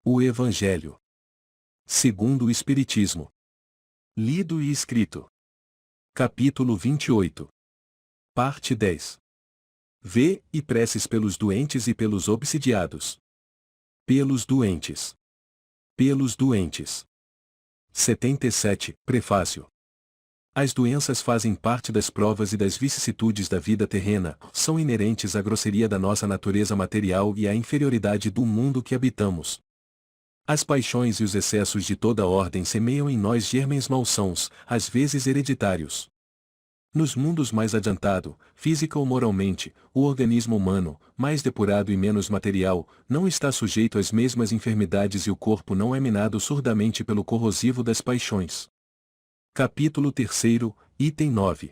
O Evangelho segundo o Espiritismo. Lido e escrito. Capítulo 28. Parte 10. Vê e preces pelos doentes e pelos obsidiados. Pelos doentes. Pelos doentes. 77. Prefácio. As doenças fazem parte das provas e das vicissitudes da vida terrena, são inerentes à grosseria da nossa natureza material e à inferioridade do mundo que habitamos. As paixões e os excessos de toda ordem semeiam em nós germens malsãos, às vezes hereditários. Nos mundos mais adiantado, física ou moralmente, o organismo humano, mais depurado e menos material, não está sujeito às mesmas enfermidades e o corpo não é minado surdamente pelo corrosivo das paixões. Capítulo 3, item 9.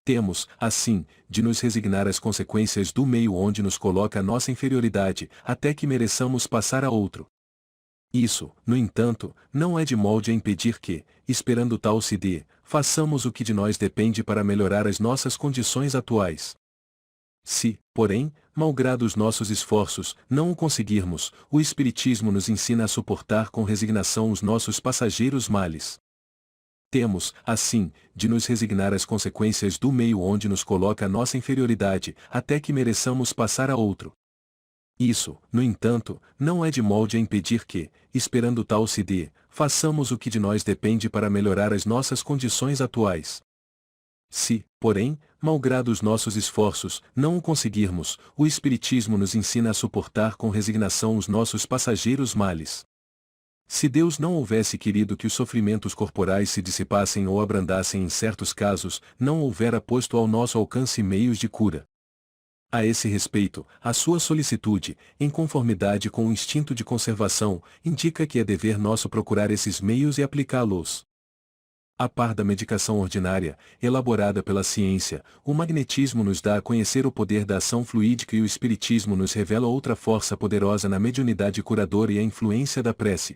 Temos, assim, de nos resignar às consequências do meio onde nos coloca a nossa inferioridade, até que mereçamos passar a outro. Isso, no entanto, não é de molde a impedir que, esperando tal se dê, façamos o que de nós depende para melhorar as nossas condições atuais. Se, porém, malgrado os nossos esforços, não o conseguirmos, o Espiritismo nos ensina a suportar com resignação os nossos passageiros males. Temos, assim, de nos resignar às consequências do meio onde nos coloca a nossa inferioridade, até que mereçamos passar a outro. Isso, no entanto, não é de molde a impedir que, esperando tal se dê, façamos o que de nós depende para melhorar as nossas condições atuais. Se, porém, malgrado os nossos esforços, não o conseguirmos, o Espiritismo nos ensina a suportar com resignação os nossos passageiros males. Se Deus não houvesse querido que os sofrimentos corporais se dissipassem ou abrandassem em certos casos, não houvera posto ao nosso alcance meios de cura. A esse respeito, a sua solicitude, em conformidade com o instinto de conservação, indica que é dever nosso procurar esses meios e aplicá-los. A par da medicação ordinária, elaborada pela ciência, o magnetismo nos dá a conhecer o poder da ação fluídica e o espiritismo nos revela outra força poderosa na mediunidade curadora e a influência da prece.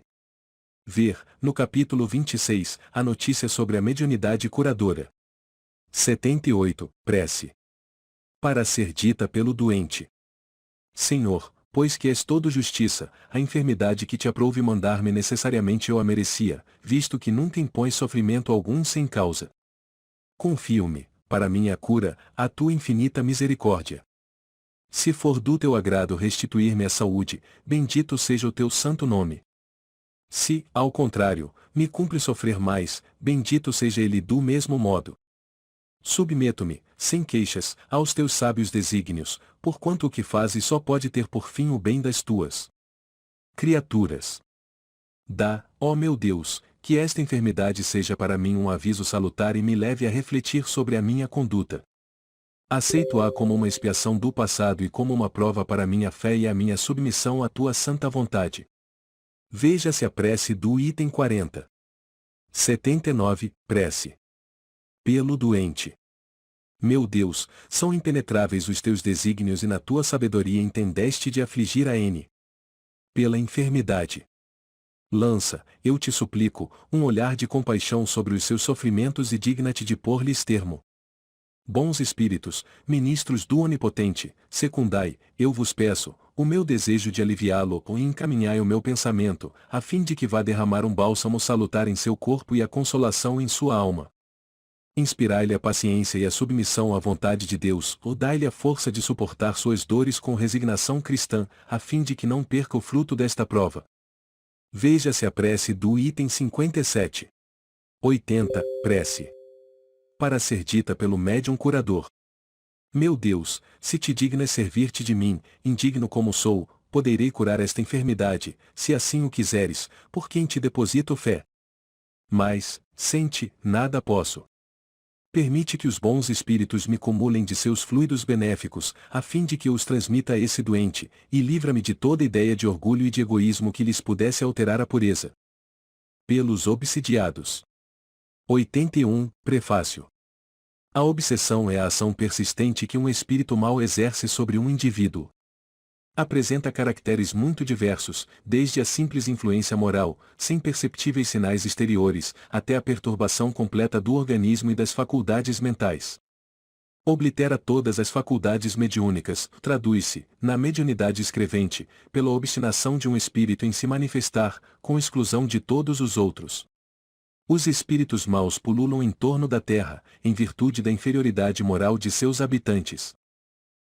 Ver, no capítulo 26, a notícia sobre a mediunidade curadora. 78. Prece. Para ser dita pelo doente. Senhor, pois que és todo justiça, a enfermidade que te aprouve mandar-me necessariamente eu a merecia, visto que nunca impões sofrimento algum sem causa. Confio-me, para minha cura, a tua infinita misericórdia. Se for do teu agrado restituir-me a saúde, bendito seja o teu santo nome. Se, ao contrário, me cumpre sofrer mais, bendito seja ele do mesmo modo. Submeto-me, sem queixas, aos teus sábios desígnios, porquanto o que fazes só pode ter por fim o bem das tuas criaturas. Dá, ó meu Deus, que esta enfermidade seja para mim um aviso salutar e me leve a refletir sobre a minha conduta. Aceito-a como uma expiação do passado e como uma prova para a minha fé e a minha submissão à tua santa vontade. Veja-se a prece do item 40. 79. Prece. Pelo doente. Meu Deus, são impenetráveis os teus desígnios e na tua sabedoria entendeste de afligir a N. Pela enfermidade. Lança, eu te suplico, um olhar de compaixão sobre os seus sofrimentos e digna-te de pôr-lhes termo. Bons espíritos, ministros do Onipotente, secundai, eu vos peço, o meu desejo de aliviá-lo e encaminhai o meu pensamento, a fim de que vá derramar um bálsamo salutar em seu corpo e a consolação em sua alma. Inspirai-lhe a paciência e a submissão à vontade de Deus, ou dai-lhe a força de suportar suas dores com resignação cristã, a fim de que não perca o fruto desta prova. Veja-se a prece do item 57. 80. Prece. Para ser dita pelo médium curador. Meu Deus, se te dignas servir-te de mim, indigno como sou, poderei curar esta enfermidade, se assim o quiseres, por quem te deposito fé. Mas, sem ti, nada posso. Permite que os bons espíritos me cumulem de seus fluidos benéficos, a fim de que eu os transmita a esse doente, e livra-me de toda ideia de orgulho e de egoísmo que lhes pudesse alterar a pureza. Pelos obsidiados. 81. Prefácio. A obsessão é a ação persistente que um espírito mau exerce sobre um indivíduo. Apresenta caracteres muito diversos, desde a simples influência moral, sem perceptíveis sinais exteriores, até a perturbação completa do organismo e das faculdades mentais. Oblitera todas as faculdades mediúnicas, traduz-se, na mediunidade escrevente, pela obstinação de um espírito em se manifestar, com exclusão de todos os outros. Os espíritos maus pululam em torno da terra, em virtude da inferioridade moral de seus habitantes.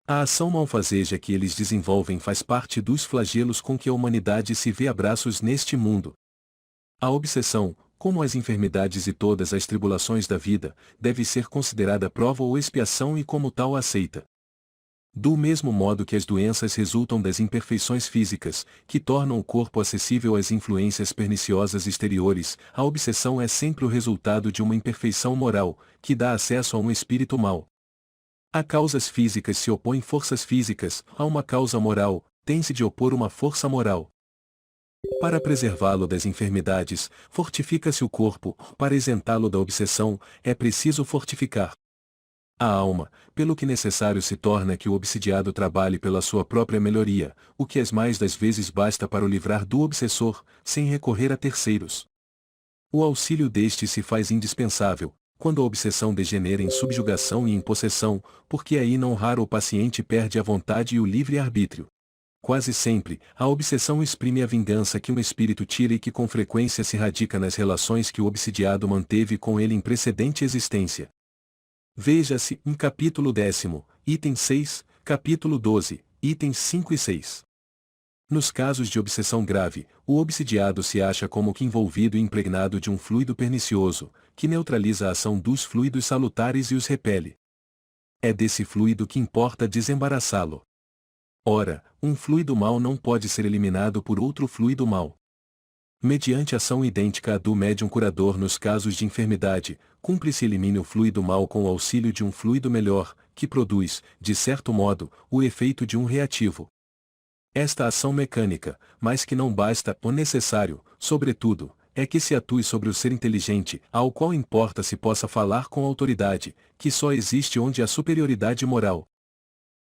A ação malfazeja que eles desenvolvem faz parte dos flagelos com que a humanidade se vê a braços neste mundo. A obsessão, como as enfermidades e todas as tribulações da vida, deve ser considerada prova ou expiação e como tal aceita. Do mesmo modo que as doenças resultam das imperfeições físicas, que tornam o corpo acessível às influências perniciosas exteriores, a obsessão é sempre o resultado de uma imperfeição moral, que dá acesso a um espírito mau. A causas físicas se opõem forças físicas, a uma causa moral, tem-se de opor uma força moral. Para preservá-lo das enfermidades, fortifica-se o corpo, para isentá-lo da obsessão, é preciso fortificar a alma, pelo que necessário se torna que o obsidiado trabalhe pela sua própria melhoria, o que as mais das vezes basta para o livrar do obsessor, sem recorrer a terceiros. O auxílio deste se faz indispensável, quando a obsessão degenera em subjugação e em possessão, porque aí não raro o paciente perde a vontade e o livre-arbítrio. Quase sempre, a obsessão exprime a vingança que um espírito tira e que com frequência se radica nas relações que o obsidiado manteve com ele em precedente existência. Veja-se, em capítulo 10, item 6, capítulo 12, itens 5 e 6. Nos casos de obsessão grave, o obsidiado se acha como que envolvido e impregnado de um fluido pernicioso, que neutraliza a ação dos fluidos salutares e os repele. É desse fluido que importa desembaraçá-lo. Ora, um fluido mau não pode ser eliminado por outro fluido mau. Mediante ação idêntica à do médium curador nos casos de enfermidade, cumpre-se elimine o fluido mau com o auxílio de um fluido melhor, que produz, de certo modo, o efeito de um reativo. Esta ação mecânica, mas que não basta, o necessário, sobretudo, é que se atue sobre o ser inteligente, ao qual importa se possa falar com autoridade, que só existe onde há superioridade moral.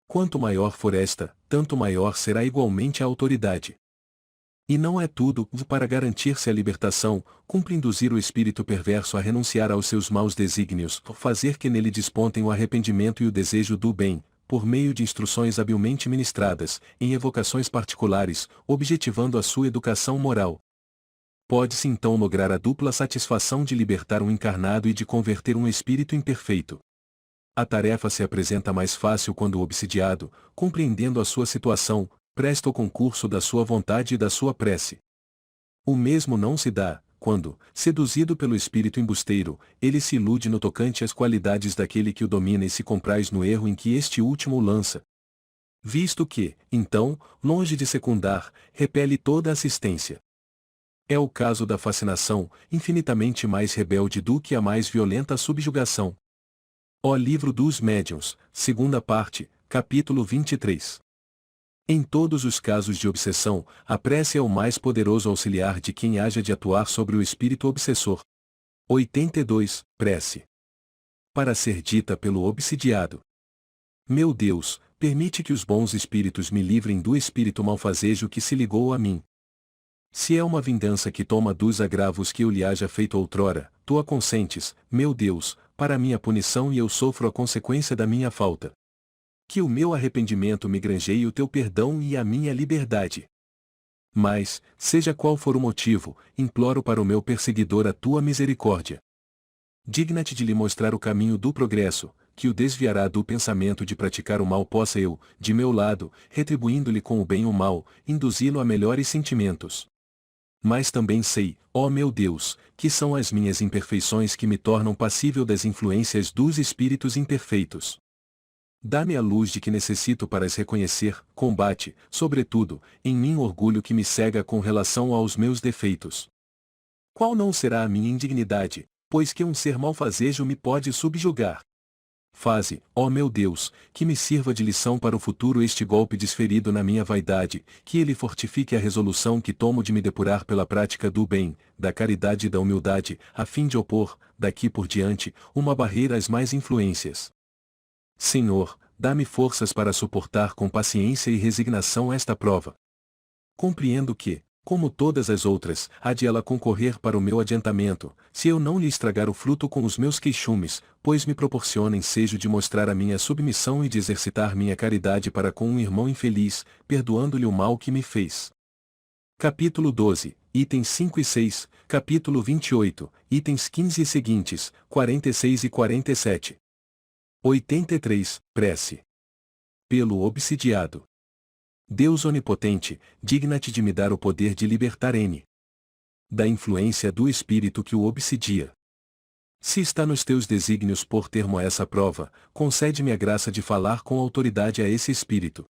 Quanto maior for esta, tanto maior será igualmente a autoridade. E não é tudo, para garantir-se a libertação, cumpre induzir o espírito perverso a renunciar aos seus maus desígnios, fazer que nele despontem o arrependimento e o desejo do bem, por meio de instruções habilmente ministradas, em evocações particulares, objetivando a sua educação moral. Pode-se então lograr a dupla satisfação de libertar um encarnado e de converter um espírito imperfeito. A tarefa se apresenta mais fácil quando o obsidiado, compreendendo a sua situação, presta o concurso da sua vontade e da sua prece. O mesmo não se dá, quando, seduzido pelo espírito embusteiro, ele se ilude no tocante às qualidades daquele que o domina e se compraz no erro em que este último o lança. Visto que, então, longe de secundar, repele toda assistência. É o caso da fascinação, infinitamente mais rebelde do que a mais violenta subjugação. Ó Livro dos Médiuns, segunda parte, capítulo 23. Em todos os casos de obsessão, a prece é o mais poderoso auxiliar de quem haja de atuar sobre o espírito obsessor. 82. Prece. Para ser dita pelo obsidiado. Meu Deus, permite que os bons espíritos me livrem do espírito malfazejo que se ligou a mim. Se é uma vingança que toma dos agravos que eu lhe haja feito outrora, tu a consentes, meu Deus, para minha punição e eu sofro a consequência da minha falta. Que o meu arrependimento me granjeie o teu perdão e a minha liberdade. Mas, seja qual for o motivo, imploro para o meu perseguidor a tua misericórdia. Digna-te de lhe mostrar o caminho do progresso, que o desviará do pensamento de praticar o mal possa eu, de meu lado, retribuindo-lhe com o bem o mal, induzi-lo a melhores sentimentos. Mas também sei, ó meu Deus, que são as minhas imperfeições que me tornam passível das influências dos espíritos imperfeitos. Dá-me a luz de que necessito para as reconhecer, combate, sobretudo, em mim o orgulho que me cega com relação aos meus defeitos. Qual não será a minha indignidade, pois que um ser malfazejo me pode subjugar? Faze, ó meu Deus, que me sirva de lição para o futuro este golpe desferido na minha vaidade, que ele fortifique a resolução que tomo de me depurar pela prática do bem, da caridade e da humildade, a fim de opor, daqui por diante, uma barreira às mais influências. Senhor, dá-me forças para suportar com paciência e resignação esta prova. Compreendo que, Como todas as outras, há de ela concorrer para o meu adiantamento, se eu não lhe estragar o fruto com os meus queixumes, pois me proporciona ensejo de mostrar a minha submissão e de exercitar minha caridade para com um irmão infeliz, perdoando-lhe o mal que me fez. Capítulo 12, itens 5 e 6, capítulo 28, itens 15 e seguintes, 46 e 47. 83, Prece. Pelo obsidiado. Deus onipotente, digna-te de me dar o poder de libertar N. da influência do espírito que o obsidia. Se está nos teus desígnios pôr termo a essa prova, concede-me a graça de falar com autoridade a esse espírito.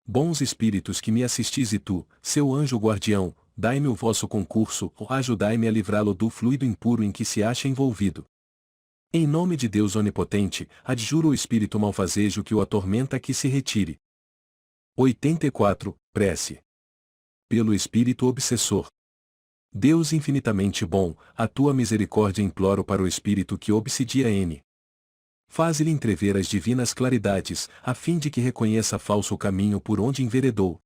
Bons espíritos que me assistis e tu, seu anjo guardião, dai-me o vosso concurso, ou ajudai-me a livrá-lo do fluido impuro em que se acha envolvido. Em nome de Deus onipotente, adjuro o espírito malfazejo que o atormenta que se retire. 84, Prece. Pelo espírito obsessor. Deus infinitamente bom, a tua misericórdia imploro para o espírito que obsidia N. Faze-lhe entrever as divinas claridades, a fim de que reconheça falso caminho por onde enveredou.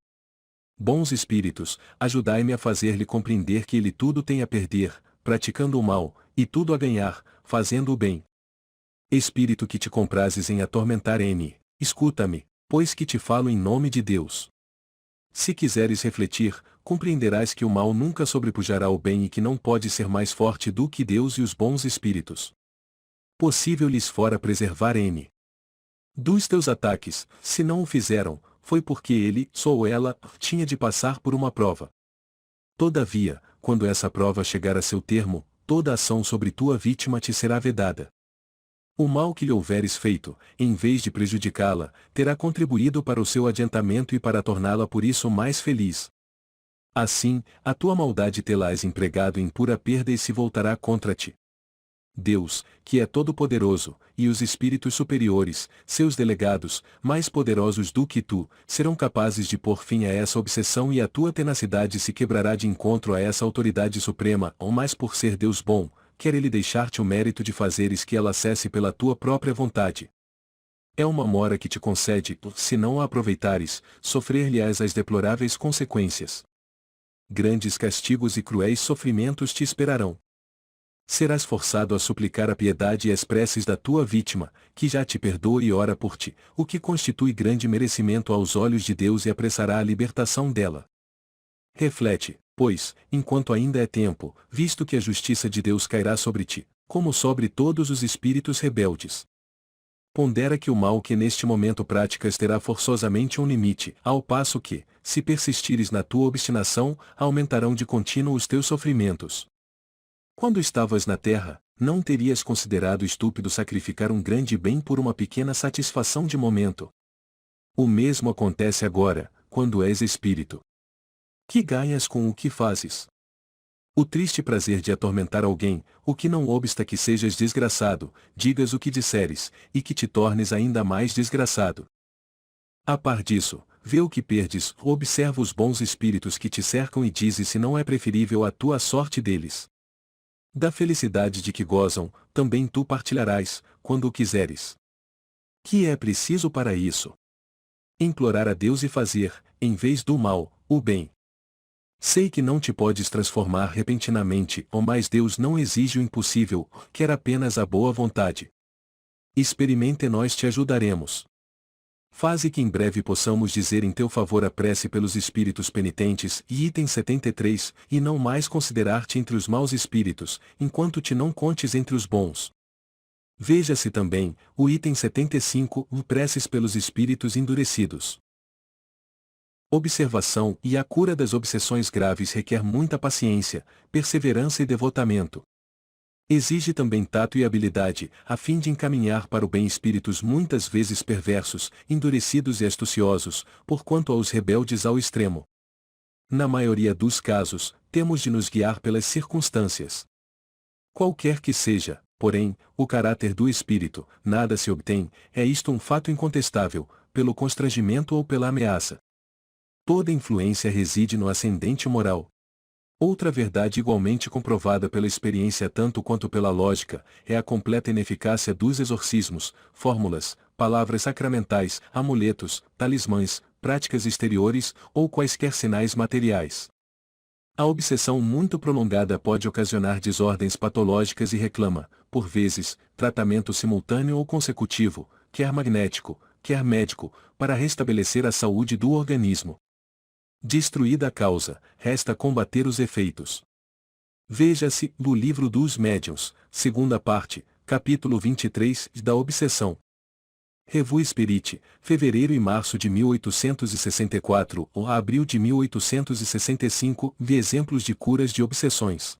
Bons espíritos, ajudai-me a fazer-lhe compreender que ele tudo tem a perder, praticando o mal, e tudo a ganhar, fazendo o bem. Espírito que te comprases em atormentar N, escuta-me, pois que te falo em nome de Deus. Se quiseres refletir, compreenderás que o mal nunca sobrepujará o bem e que não pode ser mais forte do que Deus e os bons espíritos. Possível lhes fora preservar N. dos teus ataques, se não o fizeram, foi porque ele, ou ela, tinha de passar por uma prova. Todavia, quando essa prova chegar a seu termo, toda ação sobre tua vítima te será vedada. O mal que lhe houveres feito, em vez de prejudicá-la, terá contribuído para o seu adiantamento e para torná-la por isso mais feliz. Assim, a tua maldade tê-la-ás empregado em pura perda e se voltará contra ti. Deus, que é todo-poderoso, e os espíritos superiores, seus delegados, mais poderosos do que tu, serão capazes de pôr fim a essa obsessão e a tua tenacidade se quebrará de encontro a essa autoridade suprema, ou mais por ser Deus bom, quer ele deixar-te o mérito de fazeres que ela cesse pela tua própria vontade. É uma mora que te concede, se não a aproveitares, sofrer-lhe-ás as deploráveis consequências. Grandes castigos e cruéis sofrimentos te esperarão. Serás forçado a suplicar a piedade e as preces da tua vítima, que já te perdoa e ora por ti, o que constitui grande merecimento aos olhos de Deus e apressará a libertação dela. Reflete, pois, enquanto ainda é tempo, visto que a justiça de Deus cairá sobre ti, como sobre todos os espíritos rebeldes. Pondera que o mal que neste momento praticas terá forçosamente um limite, ao passo que, se persistires na tua obstinação, aumentarão de contínuo os teus sofrimentos. Quando estavas na terra, não terias considerado estúpido sacrificar um grande bem por uma pequena satisfação de momento. O mesmo acontece agora, quando és espírito. Que ganhas com o que fazes? O triste prazer de atormentar alguém, o que não obsta que sejas desgraçado, digas o que disseres, e que te tornes ainda mais desgraçado. A par disso, vê o que perdes, observa os bons espíritos que te cercam e dize se não é preferível a tua sorte deles. Da felicidade de que gozam, também tu partilharás, quando o quiseres. Que é preciso para isso? Implorar a Deus e fazer, em vez do mal, o bem. Sei que não te podes transformar repentinamente, mas Deus não exige o impossível, quer apenas a boa vontade. Experimenta e nós te ajudaremos. Faze que em breve possamos dizer em teu favor a prece pelos espíritos penitentes, e item 73, e não mais considerar-te entre os maus espíritos, enquanto te não contes entre os bons. Veja-se também, o item 75, preces pelos espíritos endurecidos. Observação e a cura das obsessões graves requer muita paciência, perseverança e devotamento. Exige também tato e habilidade, a fim de encaminhar para o bem espíritos muitas vezes perversos, endurecidos e astuciosos, porquanto aos rebeldes ao extremo. Na maioria dos casos, temos de nos guiar pelas circunstâncias. Qualquer que seja, porém, o caráter do espírito, nada se obtém, é isto um fato incontestável, pelo constrangimento ou pela ameaça. Toda influência reside no ascendente moral. Outra verdade igualmente comprovada pela experiência tanto quanto pela lógica, é a completa ineficácia dos exorcismos, fórmulas, palavras sacramentais, amuletos, talismãs, práticas exteriores, ou quaisquer sinais materiais. A obsessão muito prolongada pode ocasionar desordens patológicas e reclama, por vezes, tratamento simultâneo ou consecutivo, quer magnético, quer médico, para restabelecer a saúde do organismo. Destruída a causa, resta combater os efeitos. Veja-se, no livro dos Médiuns, segunda parte, capítulo 23, da obsessão. Revue Spirit, fevereiro e março de 1864 ou abril de 1865, vi exemplos de curas de obsessões.